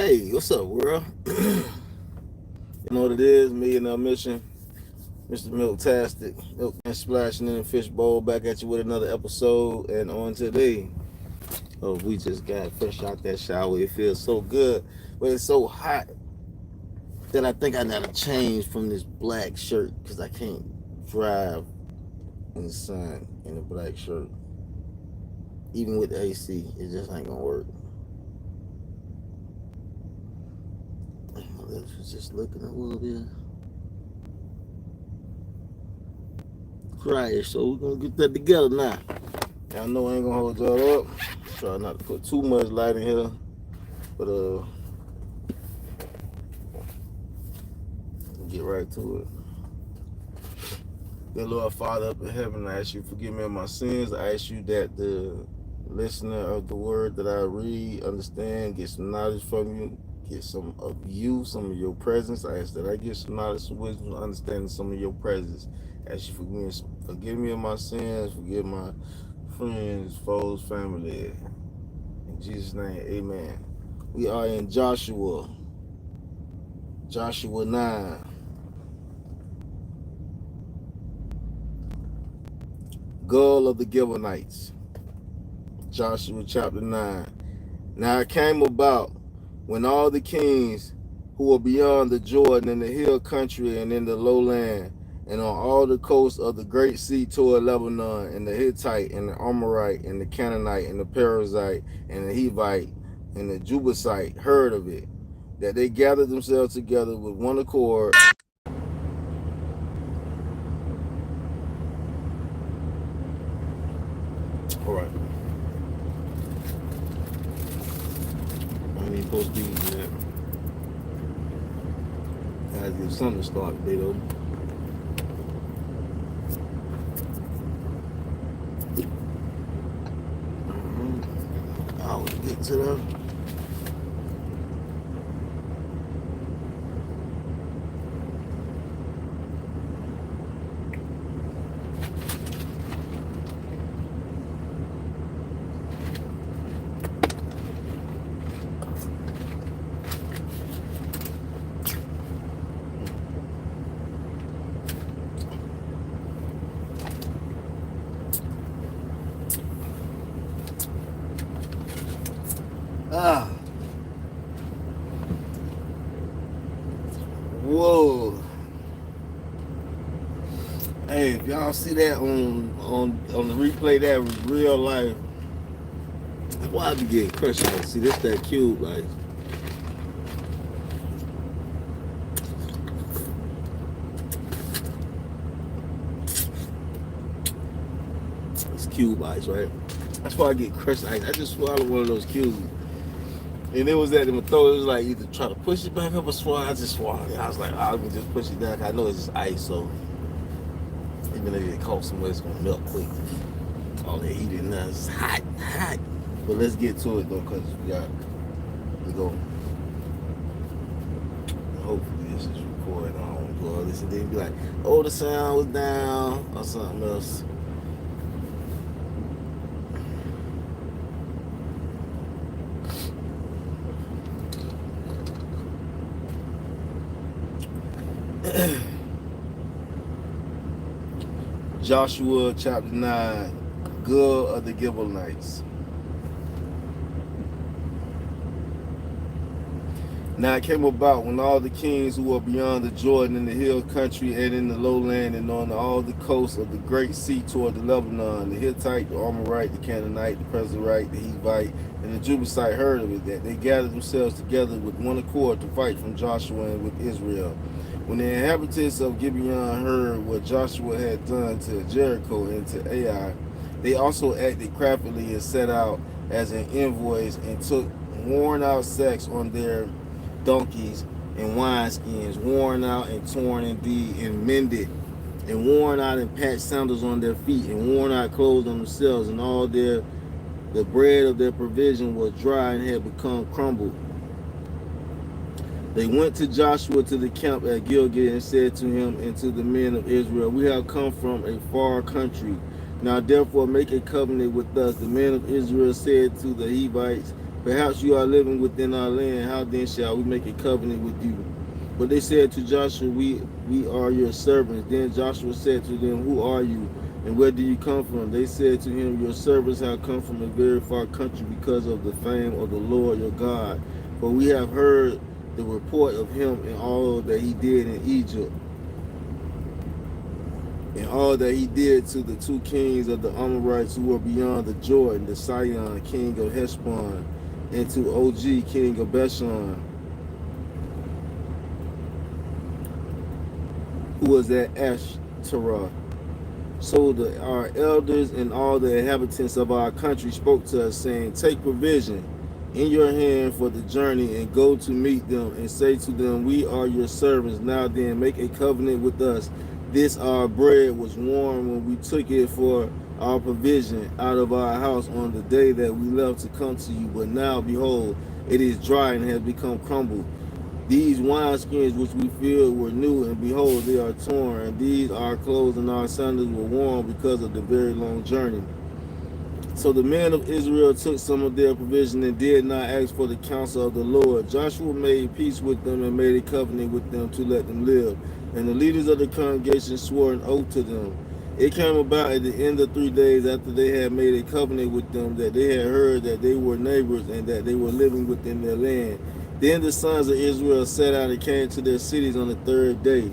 Hey, what's up, world? You know what it is? Millionaire Mission. Mr. Milk-tastic. Milk and splashing in the fish bowl. Back at you with another episode. And on today, we just got fresh out that shower. It feels so good, but it's so hot that I think I gotta change from this black shirt because I can't drive in the sun in a black shirt. Even with the AC, it just ain't gonna work. My lips was just looking a little bit dry, so we're gonna get that together now. Y'all know I ain't gonna hold y'all up. Try not to put too much light in here, but get right to it. Dear Lord Father up in heaven, I ask you to forgive me of my sins. I ask you that the listener of the word that I read, understand, get some knowledge from you, get some of you, some of your presence. I ask that I get some knowledge, some wisdom, understanding some of your presence. I ask you forgive me of my sins, forgive my friends, foes, family. In Jesus' name, amen. We are in Joshua 9. Goal of the Gibeonites. Joshua chapter 9. Now it came about when all the kings who were beyond the Jordan in the hill country and in the lowland and on all the coasts of the great sea toward Lebanon, and the Hittite and the Amorite and the Canaanite and the Perizzite and the Hivite and the Jebusite heard of it, that they gathered themselves together with one accord. All right. I ain't supposed to be eating that. I had to get something to start today, though. I'll get to them. Whoa. Hey, if y'all see that on the replay, that was real life. That's why I be getting crushed out. See, this that cube, like. It's cube ice, right? That's why I get crushed ice. I just swallowed one of those cubes. And it was at my throat. It was like either try to push it back up or swallow. I just swallowed it. I was like, I can just push it down. I know it's just ice, so even if it costs somewhere, it's gonna melt quick. All that heat in there is hot. But let's get to it though, cause we go. Hopefully this is recording. I don't want to do all this and then be like, oh, the sound was down or something else. Joshua chapter 9, Goal of the Gibeonites. Now it came about when all the kings who were beyond the Jordan in the hill country and in the lowland and on all the coasts of the great sea toward the Lebanon, the Hittite, the Amorite, the Canaanite, the Perizzite, the Hivite, and the Jebusite heard of it, that they gathered themselves together with one accord to fight from Joshua and with Israel. When the inhabitants of Gibeon heard what Joshua had done to Jericho and to Ai, they also acted craftily and set out as an envoys and took worn-out sacks on their donkeys and wineskins, worn out and torn indeed, and mended, and worn out and patched sandals on their feet, and worn out clothes on themselves, and all the bread of their provision was dry and had become crumbled. They went to Joshua to the camp at Gilgal and said to him and to the men of Israel, we have come from a far country. Now therefore make a covenant with us. The men of Israel said to the Hivites Perhaps you are living within our land. How then shall we make a covenant with you? But they said to Joshua, we are your servants. Then Joshua said to them, who are you, and where do you come from? They said to him, your servants have come from a very far country because of the fame of the Lord your God. For we have heard the report of him and all that he did in Egypt, and all that he did to the two kings of the Amorites who were beyond the Jordan, the Sihon, king of Heshbon, and to Og, king of Bashan, who was at Ashtaroth. So our elders and all the inhabitants of our country spoke to us, saying, take provision in your hand for the journey, and go to meet them, and say to them, we are your servants. Now then, make a covenant with us. This our bread was warm when we took it for our provision out of our house on the day that we left to come to you. But now, behold, it is dry and has become crumbled. These wineskins which we filled were new, and behold, they are torn. And these our clothes and our sandals were worn because of the very long journey. So the men of Israel took some of their provision and did not ask for the counsel of the Lord. Joshua made peace with them and made a covenant with them to let them live. And the leaders of the congregation swore an oath to them. It came about at the end of 3 days after they had made a covenant with them that they had heard that they were neighbors and that they were living within their land. Then the sons of Israel set out and came to their cities on the 3rd day.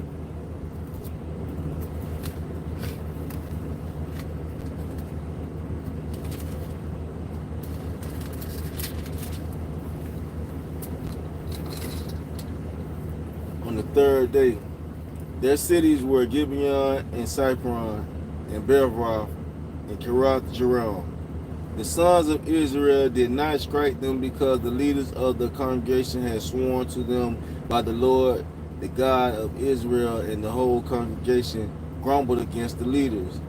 On the 3rd day, their cities were Gibeon and Cypron and Beeroth and Kirath Jearim. The sons of Israel did not strike them because the leaders of the congregation had sworn to them by the Lord, the God of Israel, and the whole congregation grumbled against the leaders.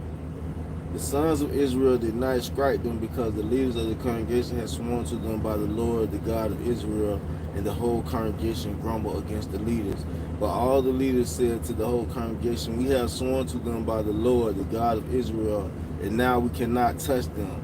The sons of Israel did not strike them because the leaders of the congregation had sworn to them by the Lord, the God of Israel, and the whole congregation grumbled against the leaders. But all the leaders said to the whole congregation, we have sworn to them by the Lord, the God of Israel, and now we cannot touch them.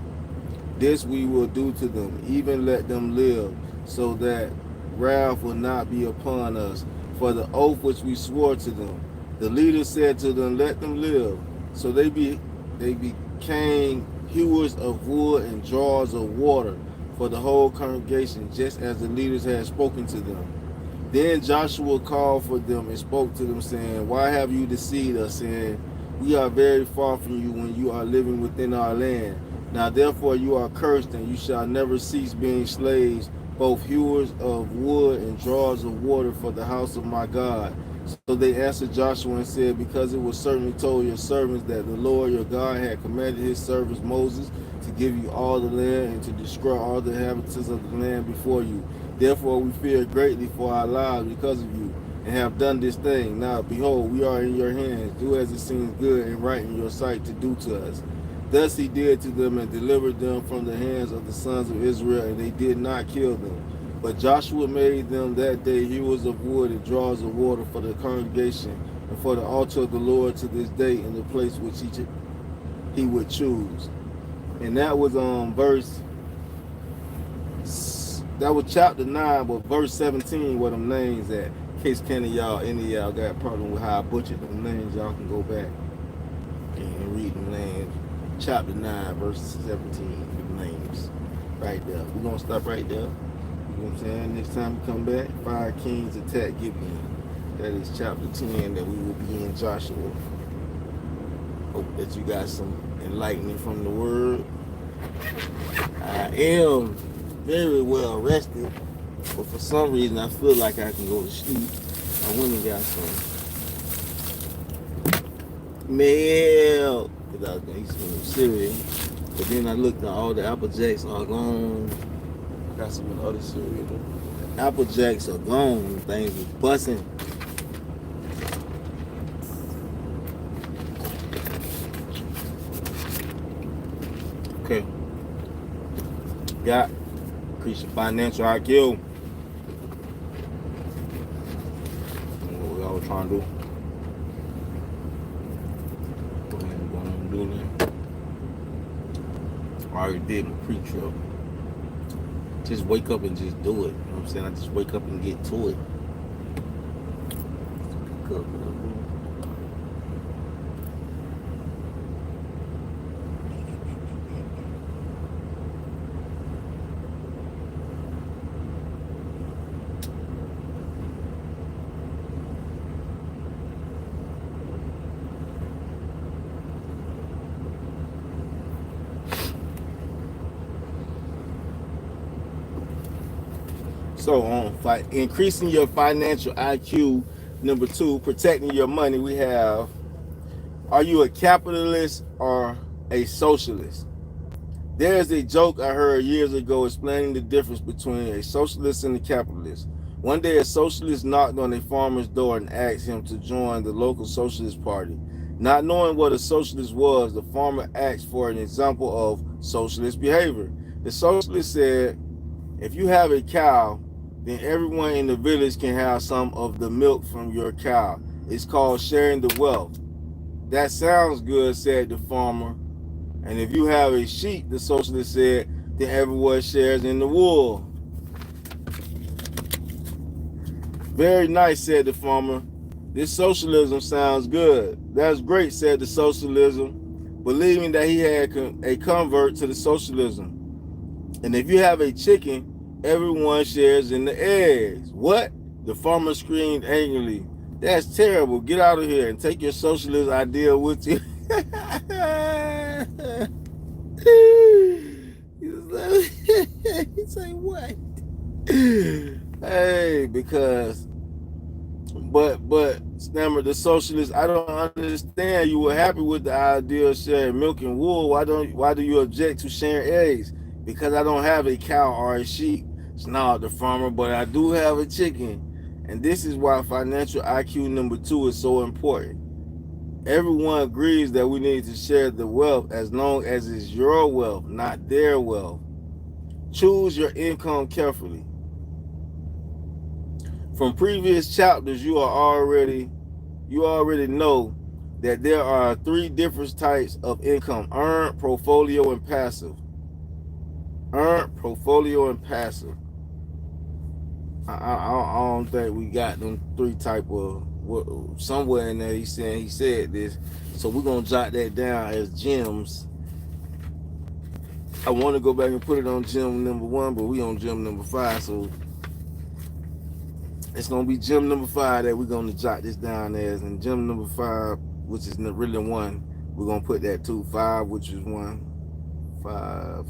This we will do to them, even let them live, so that wrath will not be upon us, for the oath which we swore to them. The leaders said to them, let them live. So they became hewers of wood and drawers of water for the whole congregation, just as the leaders had spoken to them. Then Joshua called for them and spoke to them, saying, why have you deceived us, saying, we are very far from you when you are living within our land? Now therefore you are cursed, and you shall never cease being slaves, both hewers of wood and drawers of water for the house of my God. So they answered Joshua and said, because it was certainly told your servants that the Lord your God had commanded his servant Moses to give you all the land and to destroy all the inhabitants of the land before you. Therefore we fear greatly for our lives because of you, and have done this thing. Now behold, we are in your hands. Do as it seems good and right in your sight to do to us. Thus he did to them and delivered them from the hands of the sons of Israel, and they did not kill them. But Joshua made them that day hewers of wood and drawers of water for the congregation and for the altar of the Lord to this day in the place which he would choose. And that was that was chapter 9, but verse 17 where them names at. In case any of y'all got a problem with how I butchered them names, y'all can go back and read them names. Chapter 9, verse 17, the names. Right there. We're going to stop right there. You know what I'm saying? Next time we come back, 5 kings attack Gibeon. That is chapter 10 that we will be in Joshua. Hope that you got some enlightenment from the word. I am very well rested, but for some reason I feel like I can go to sleep. I went and got some milk because I was going to eat some cereal. But then I looked at all the Apple Jacks are gone. I got some other cereal. Apple Jacks are gone. Things was busting. Okay. Got increase your financial IQ. What we all trying to do. Go ahead and go on and do that. I already did my pre-trip. just wake up and just do it. You know what I'm saying? I just wake up and get to it. So on increasing your financial IQ, number 2, protecting your money, we have, are you a capitalist or a socialist? There's a joke I heard years ago explaining the difference between a socialist and a capitalist. One day a socialist knocked on a farmer's door and asked him to join the local socialist party. Not knowing what a socialist was, the farmer asked for an example of socialist behavior. The socialist said, if you have a cow, then everyone in the village can have some of the milk from your cow. It's called sharing the wealth. That sounds good, said the farmer. And if you have a sheep, the socialist said, then everyone shares in the wool. Very nice, said the farmer. This socialism sounds good. That's great, said the socialism, believing that he had a convert to the socialism. And if you have a chicken, everyone shares in the eggs. What? The farmer screamed angrily. That's terrible. Get out of here and take your socialist idea with you. He's like, what? Hey, because, but Stammer, the socialist, I don't understand. You were happy with the idea of sharing milk and wool. Why do you object to sharing eggs? Because I don't have a cow or a sheep, snarled the farmer, but I do have a chicken. And this is why financial IQ number 2 is so important. Everyone agrees that we need to share the wealth as long as it's your wealth, not their wealth. Choose your income carefully. From previous chapters, you already know that there are 3 different types of income: earned, portfolio, and passive. Earned, portfolio, and passive. I don't think we got them 3 type of, somewhere in there he said this, so we're gonna jot that down as gems. I want to go back and put it on gem number 1, but we on gem number 5, so it's gonna be gem number 5 that we're gonna jot this down as, and gem number 5, which is really 1, we're gonna put that 2, 5, which is 1, 5,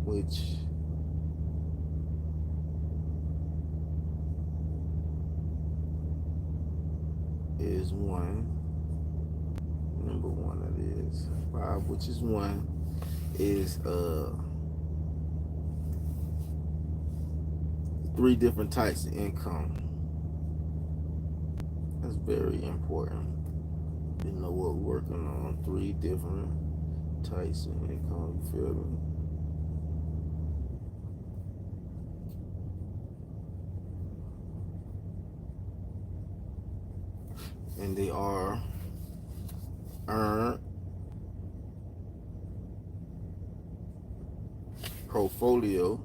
which is 1, number 1 that is 5, which is 1, is 3 different types of income. That's very important. You know what we're working on. 3 different types of income. You feel me? And they are earned, portfolio,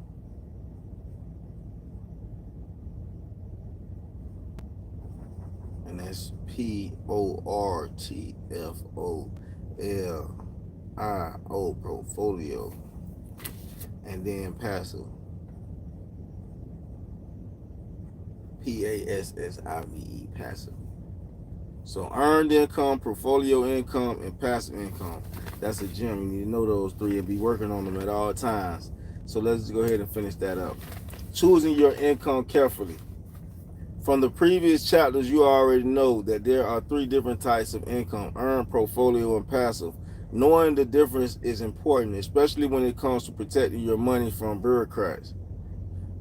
and that's portfolio, portfolio, and then passive, passive, passive. So earned income, portfolio income, and passive income. That's a gem. You need to know those 3 and be working on them at all times. So let's go ahead and finish that up. Choosing your income carefully. From the previous chapters, you already know that there are 3 different types of income: earned, portfolio, and passive. Knowing the difference is important, especially when it comes to protecting your money from bureaucrats.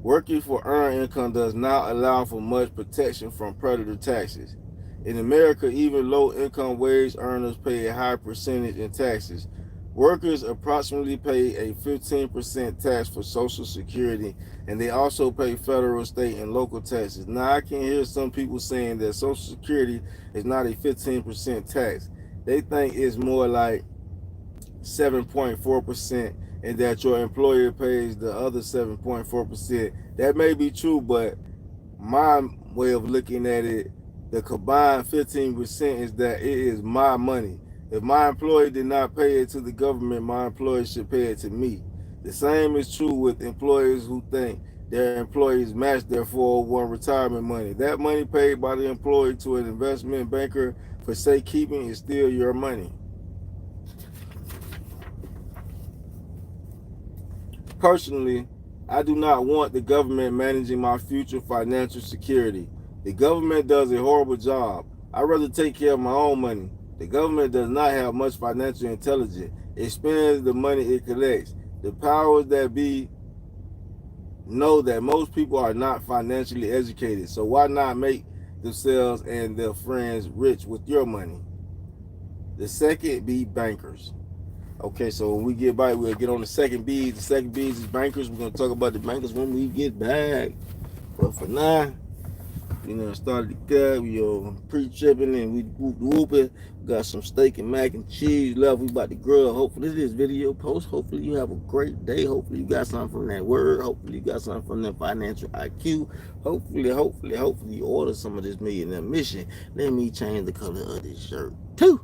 Working for earned income does not allow for much protection from predator taxes. In America, even low-income wage earners pay a high percentage in taxes. Workers approximately pay a 15% tax for Social Security, and they also pay federal, state, and local taxes. Now, I can hear some people saying that Social Security is not a 15% tax. They think it's more like 7.4%, and that your employer pays the other 7.4%. That may be true, but my way of looking at it, the combined 15% is that it is my money. If my employer did not pay it to the government, my employer should pay it to me. The same is true with employers who think their employees match their 401 retirement money. That money paid by the employee to an investment banker for safekeeping is still your money. Personally, I do not want the government managing my future financial security. The government does a horrible job. I'd rather take care of my own money. The government does not have much financial intelligence. It spends the money it collects. The powers that be know that most people are not financially educated, so why not make themselves and their friends rich with your money? The second be bankers. Okay, so when we get back, we'll get on the second B's. The second B's is bankers. We're going to talk about the bankers when we get back. But for now, started the cut. We pre-tripping and we whooping. We got some steak and mac and cheese left. We about to grill. Hopefully this video post. Hopefully you have a great day. Hopefully you got something from that word. Hopefully you got something from that financial IQ. Hopefully you order some of this Millionaire Mission. Let me change the color of this shirt too.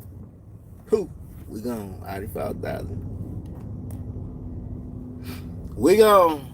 We gone. 85,000. We gone.